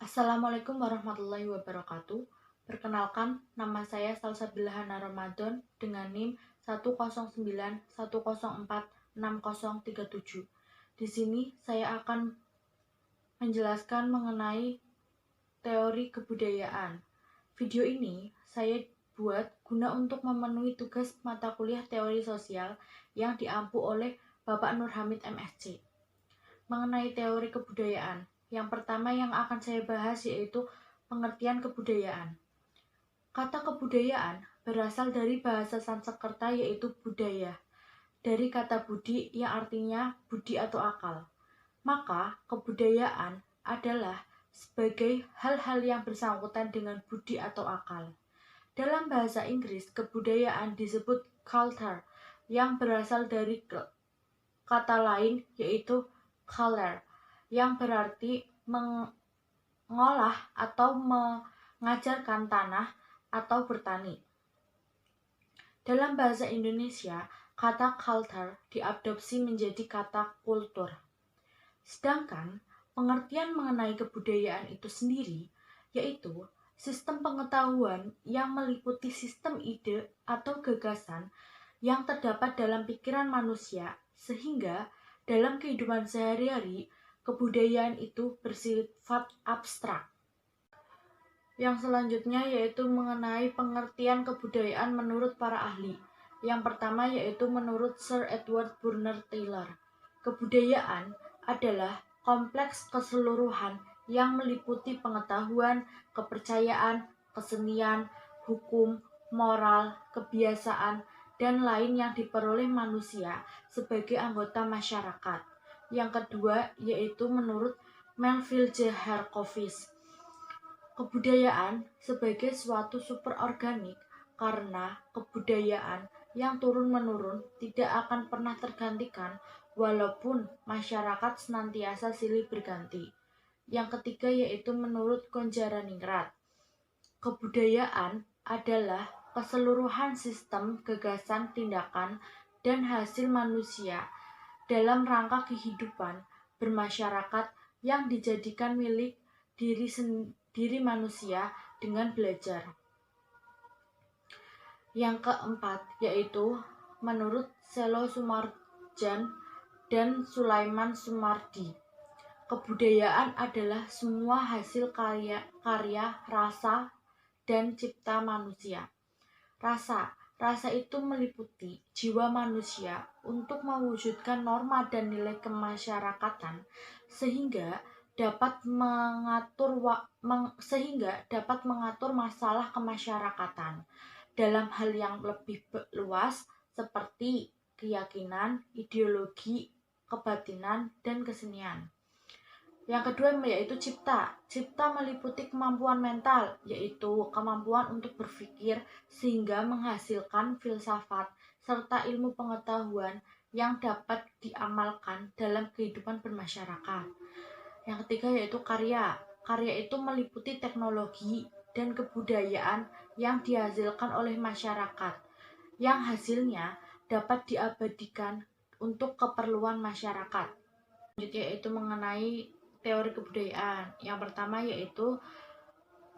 Assalamualaikum warahmatullahi wabarakatuh. Perkenalkan, nama saya Salsabila Hana Ramadan dengan NIM 10910460037. Di sini saya akan menjelaskan mengenai teori kebudayaan. Video ini saya buat guna untuk memenuhi tugas mata kuliah teori sosial yang diampu oleh Bapak Nur Hamid MSc. Mengenai teori kebudayaan, yang pertama yang akan saya bahas yaitu pengertian kebudayaan. Kata kebudayaan berasal dari bahasa Sanskerta yaitu budaya, dari kata budi yang artinya budi atau akal. Maka kebudayaan adalah sebagai hal-hal yang bersangkutan dengan budi atau akal. Dalam bahasa Inggris, kebudayaan disebut culture yang berasal dari kata lain yaitu color yang berarti mengolah atau mengajarkan tanah atau bertani. Dalam bahasa Indonesia, kata culture diadopsi menjadi kata kultur. Sedangkan pengertian mengenai kebudayaan itu sendiri yaitu sistem pengetahuan yang meliputi sistem ide atau gagasan yang terdapat dalam pikiran manusia, sehingga dalam kehidupan sehari-hari kebudayaan itu bersifat abstrak. Yang selanjutnya yaitu mengenai pengertian kebudayaan menurut para ahli. Yang pertama yaitu menurut Sir Edward Burner Taylor. Kebudayaan adalah kompleks keseluruhan yang meliputi pengetahuan, kepercayaan, kesenian, hukum, moral, kebiasaan, dan lain yang diperoleh manusia sebagai anggota masyarakat. Yang kedua yaitu menurut Melville J. Harkowitz. Kebudayaan sebagai suatu superorganik karena kebudayaan yang turun-menurun tidak akan pernah tergantikan walaupun masyarakat senantiasa silih berganti. Yang ketiga yaitu menurut Konjaraningrat. Kebudayaan adalah keseluruhan sistem, gagasan, tindakan, dan hasil manusia dalam rangka kehidupan bermasyarakat yang dijadikan milik diri manusia dengan belajar. Yang keempat yaitu menurut Selo Sumarjan dan Sulaiman Sumardi. Kebudayaan adalah semua hasil karya rasa dan cipta manusia. Rasa itu meliputi jiwa manusia untuk mewujudkan norma dan nilai kemasyarakatan sehingga dapat mengatur masalah kemasyarakatan dalam hal yang lebih luas seperti keyakinan, ideologi, kebatinan, dan kesenian. Yang kedua yaitu cipta. Cipta meliputi kemampuan mental, yaitu kemampuan untuk berpikir sehingga menghasilkan filsafat serta ilmu pengetahuan yang dapat diamalkan dalam kehidupan bermasyarakat. Yang ketiga yaitu karya. Karya itu meliputi teknologi dan kebudayaan yang dihasilkan oleh masyarakat, yang hasilnya dapat diabadikan untuk keperluan masyarakat. Selanjutnya yaitu mengenai teori kebudayaan. Yang pertama yaitu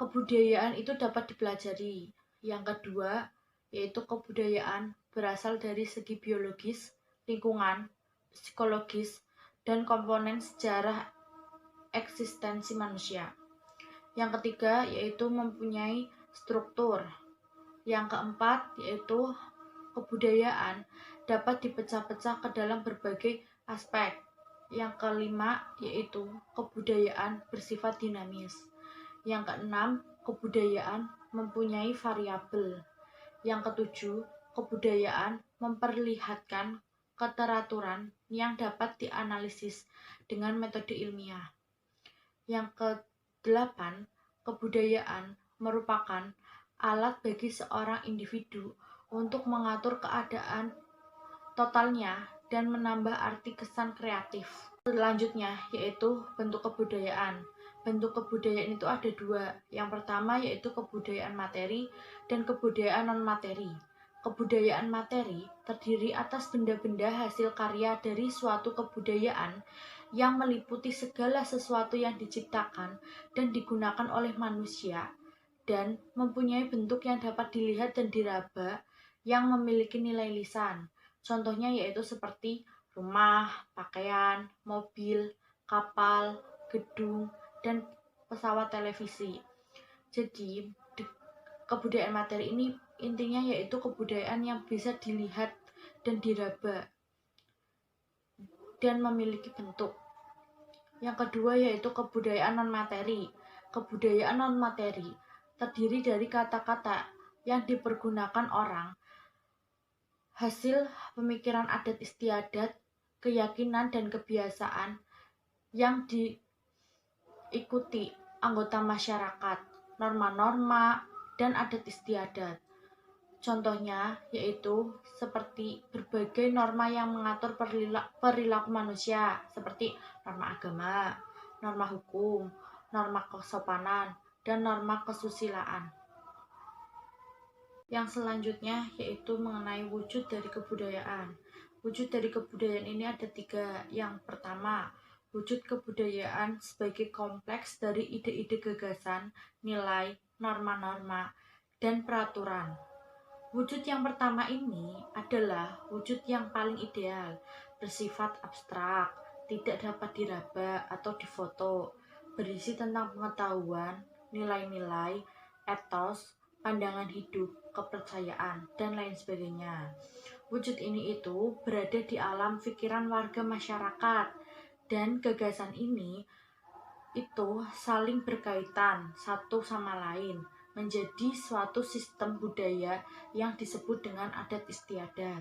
kebudayaan itu dapat dipelajari. Yang kedua yaitu kebudayaan berasal dari segi biologis, lingkungan, psikologis, dan komponen sejarah eksistensi manusia. Yang ketiga yaitu mempunyai struktur. Yang keempat yaitu kebudayaan dapat dipecah-pecah ke dalam berbagai aspek. Yang kelima yaitu kebudayaan bersifat dinamis. Yang keenam, kebudayaan mempunyai variabel. Yang ketujuh, kebudayaan memperlihatkan keteraturan yang dapat dianalisis dengan metode ilmiah. Yang kedelapan, kebudayaan merupakan alat bagi seorang individu untuk mengatur keadaan totalnya dan menambah arti kesan kreatif. Selanjutnya yaitu bentuk kebudayaan. Bentuk kebudayaan itu ada dua. Yang pertama yaitu kebudayaan materi dan kebudayaan non-materi. Kebudayaan materi terdiri atas benda-benda hasil karya dari suatu kebudayaan yang meliputi segala sesuatu yang diciptakan dan digunakan oleh manusia dan mempunyai bentuk yang dapat dilihat dan diraba yang memiliki nilai lisan. Contohnya yaitu seperti rumah, pakaian, mobil, kapal, gedung, dan pesawat televisi. Jadi, kebudayaan materi ini intinya yaitu kebudayaan yang bisa dilihat dan diraba dan memiliki bentuk. Yang kedua yaitu kebudayaan non-materi. Kebudayaan non-materi terdiri dari kata-kata yang dipergunakan orang, hasil pemikiran adat istiadat, keyakinan dan kebiasaan yang diikuti anggota masyarakat, norma-norma dan adat istiadat. Contohnya yaitu seperti berbagai norma yang mengatur perilaku manusia, seperti norma agama, norma hukum, norma kesopanan, dan norma kesusilaan. Yang selanjutnya yaitu mengenai wujud dari kebudayaan. Wujud dari kebudayaan ini ada 3. Yang pertama, wujud kebudayaan sebagai kompleks dari ide-ide gagasan, nilai, norma-norma, dan peraturan. Wujud yang pertama ini adalah wujud yang paling ideal, bersifat abstrak, tidak dapat diraba atau difoto, berisi tentang pengetahuan, nilai-nilai, etos, pandangan hidup, kepercayaan, dan lain sebagainya. Wujud ini itu berada di alam pikiran warga masyarakat, dan gagasan ini itu saling berkaitan satu sama lain, menjadi suatu sistem budaya yang disebut dengan adat istiadat.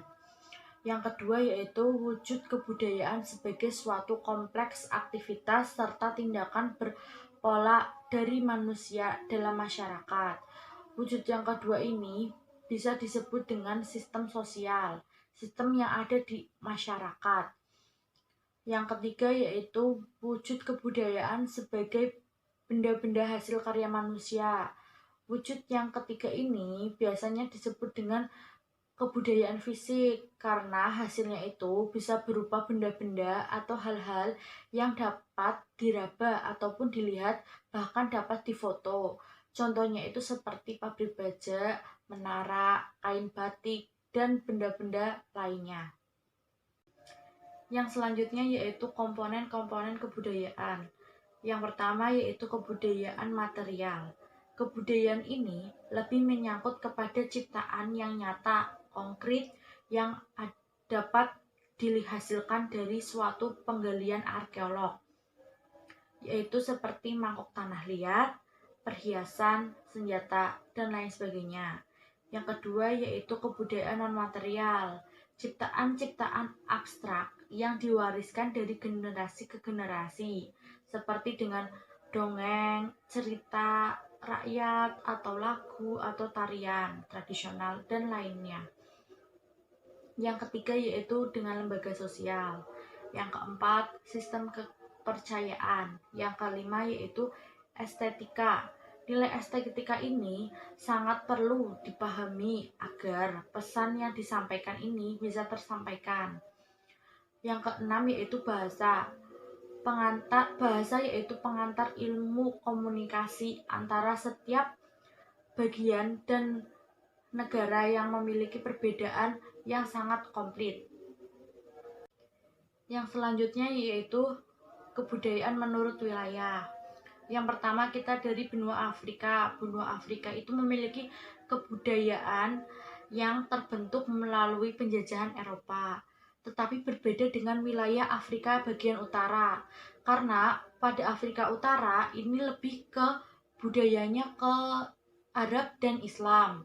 Yang kedua yaitu wujud kebudayaan sebagai suatu kompleks aktivitas serta tindakan berpola dari manusia dalam masyarakat. Wujud yang kedua ini bisa disebut dengan sistem sosial, sistem yang ada di masyarakat. Yang ketiga yaitu wujud kebudayaan sebagai benda-benda hasil karya manusia. Wujud yang ketiga ini biasanya disebut dengan kebudayaan fisik karena hasilnya itu bisa berupa benda-benda atau hal-hal yang dapat diraba ataupun dilihat, bahkan dapat difoto. Contohnya itu seperti pabrik baja, menara, kain batik, dan benda-benda lainnya. Yang selanjutnya yaitu komponen-komponen kebudayaan. Yang pertama yaitu kebudayaan material. Kebudayaan ini lebih menyangkut kepada ciptaan yang nyata, konkret, yang dapat dihasilkan dari suatu penggalian arkeolog, yaitu seperti mangkok tanah liat, perhiasan, senjata, dan lain sebagainya. Yang kedua yaitu kebudayaan non-material, ciptaan-ciptaan abstrak yang diwariskan dari generasi ke generasi, seperti dengan dongeng, cerita rakyat, atau lagu, atau tarian tradisional, dan lainnya. Yang ketiga yaitu dengan lembaga sosial. Yang keempat, sistem kepercayaan. Yang kelima yaitu estetika. Nilai estetika ini sangat perlu dipahami agar pesan yang disampaikan ini bisa tersampaikan. Yang keenam yaitu bahasa. Bahasa yaitu pengantar ilmu komunikasi antara setiap bagian dan negara yang memiliki perbedaan yang sangat komplit. Yang selanjutnya yaitu kebudayaan menurut wilayah. Yang pertama kita dari benua Afrika. Benua Afrika itu memiliki kebudayaan yang terbentuk melalui penjajahan Eropa, tetapi berbeda dengan wilayah Afrika bagian utara. Karena pada Afrika Utara ini lebih ke budayanya ke Arab dan Islam.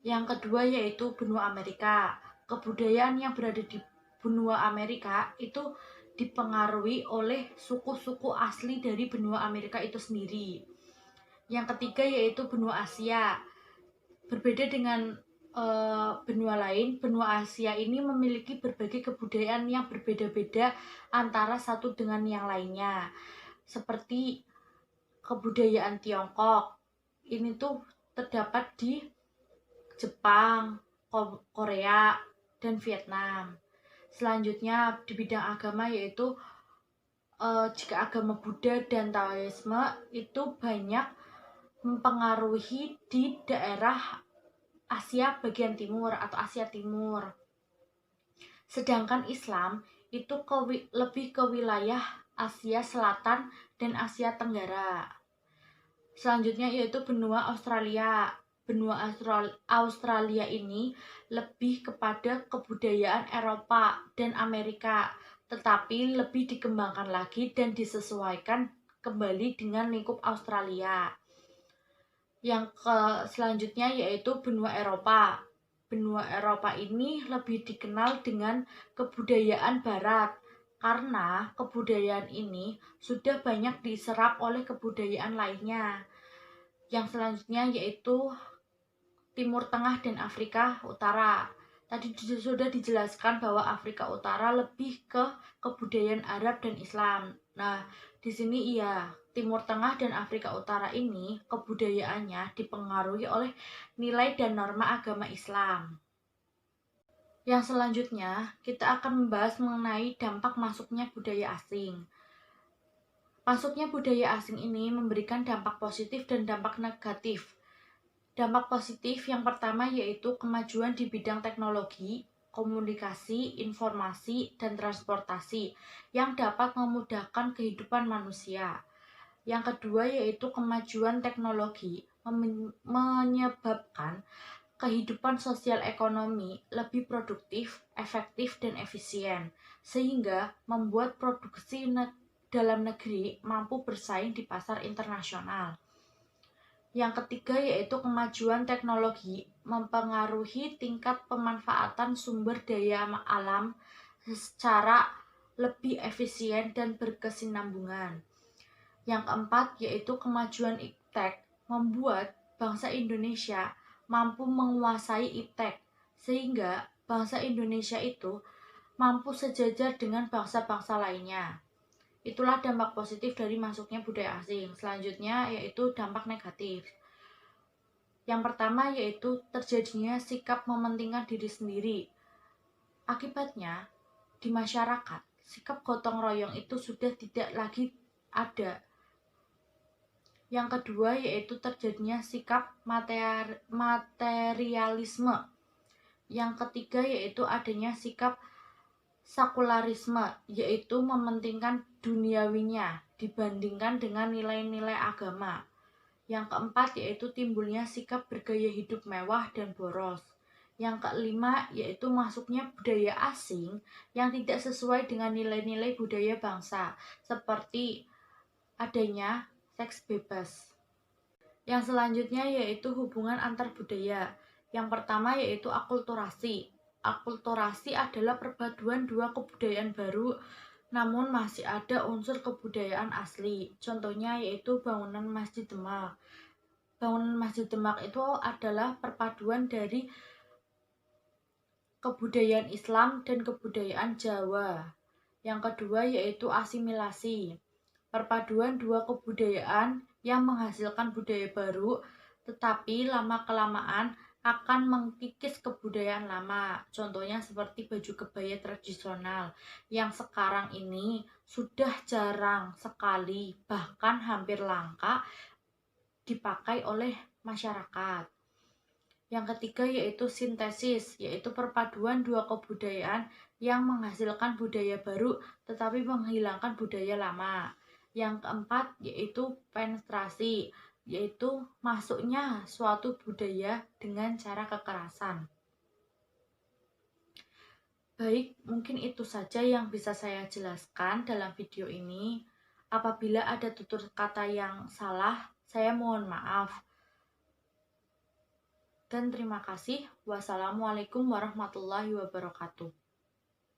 Yang kedua yaitu benua Amerika. Kebudayaan yang berada di benua Amerika itu dipengaruhi oleh suku-suku asli dari benua Amerika itu sendiri. Yang ketiga yaitu benua Asia. Berbeda dengan benua lain, benua Asia ini memiliki berbagai kebudayaan yang berbeda-beda antara satu dengan yang lainnya. Seperti kebudayaan Tiongkok, ini tuh terdapat di Jepang, Korea, dan Vietnam. Selanjutnya di bidang agama yaitu jika agama Buddha dan Taoisme itu banyak mempengaruhi di daerah Asia bagian timur atau Asia Timur. Sedangkan Islam itu lebih ke wilayah Asia Selatan dan Asia Tenggara. Selanjutnya yaitu benua Australia. Benua Australia ini lebih kepada kebudayaan Eropa dan Amerika, tetapi lebih dikembangkan lagi dan disesuaikan kembali dengan lingkup Australia. Yang selanjutnya yaitu benua Eropa. Benua Eropa ini lebih dikenal dengan kebudayaan Barat, karena kebudayaan ini sudah banyak diserap oleh kebudayaan lainnya. Yang selanjutnya yaitu Timur Tengah dan Afrika Utara. Tadi sudah dijelaskan bahwa Afrika Utara lebih ke kebudayaan Arab dan Islam. Nah, di sini iya, Timur Tengah dan Afrika Utara ini kebudayaannya dipengaruhi oleh nilai dan norma agama Islam. Yang selanjutnya, kita akan membahas mengenai dampak masuknya budaya asing. Masuknya budaya asing ini memberikan dampak positif dan dampak negatif. Dampak positif yang pertama yaitu kemajuan di bidang teknologi, komunikasi, informasi, dan transportasi yang dapat memudahkan kehidupan manusia. Yang kedua yaitu kemajuan teknologi menyebabkan kehidupan sosial ekonomi lebih produktif, efektif, dan efisien, sehingga membuat produksi dalam negeri mampu bersaing di pasar internasional. Yang ketiga yaitu kemajuan teknologi mempengaruhi tingkat pemanfaatan sumber daya alam secara lebih efisien dan berkesinambungan. Yang keempat yaitu kemajuan iptek membuat bangsa Indonesia mampu menguasai iptek, sehingga bangsa Indonesia itu mampu sejajar dengan bangsa-bangsa lainnya. Itulah dampak positif dari masuknya budaya asing. Selanjutnya yaitu dampak negatif. Yang pertama yaitu terjadinya sikap mementingkan diri sendiri. Akibatnya, di masyarakat, sikap gotong royong itu sudah tidak lagi ada. Yang kedua yaitu terjadinya sikap materialisme. Yang ketiga yaitu adanya sikap sekularisme, yaitu mementingkan duniawinya dibandingkan dengan nilai-nilai agama. Yang keempat yaitu timbulnya sikap bergaya hidup mewah dan boros. Yang kelima yaitu masuknya budaya asing yang tidak sesuai dengan nilai-nilai budaya bangsa, seperti adanya seks bebas. Yang selanjutnya yaitu hubungan antar budaya. Yang pertama yaitu akulturasi. Akulturasi adalah perpaduan dua kebudayaan baru namun masih ada unsur kebudayaan asli. Contohnya yaitu bangunan Masjid Demak. Bangunan Masjid Demak itu adalah perpaduan dari kebudayaan Islam dan kebudayaan Jawa. Yang kedua yaitu asimilasi. Perpaduan dua kebudayaan yang menghasilkan budaya baru, tetapi lama-kelamaan akan mengkikis kebudayaan lama. Contohnya seperti baju kebaya tradisional yang sekarang ini sudah jarang sekali, bahkan hampir langka dipakai oleh masyarakat. Yang ketiga yaitu sintesis, yaitu perpaduan dua kebudayaan yang menghasilkan budaya baru tetapi menghilangkan budaya lama. Yang keempat yaitu penetrasi, yaitu masuknya suatu budaya dengan cara kekerasan. Baik, mungkin itu saja yang bisa saya jelaskan dalam video ini. Apabila ada tutur kata yang salah, saya mohon maaf. Dan terima kasih. Wassalamualaikum warahmatullahi wabarakatuh.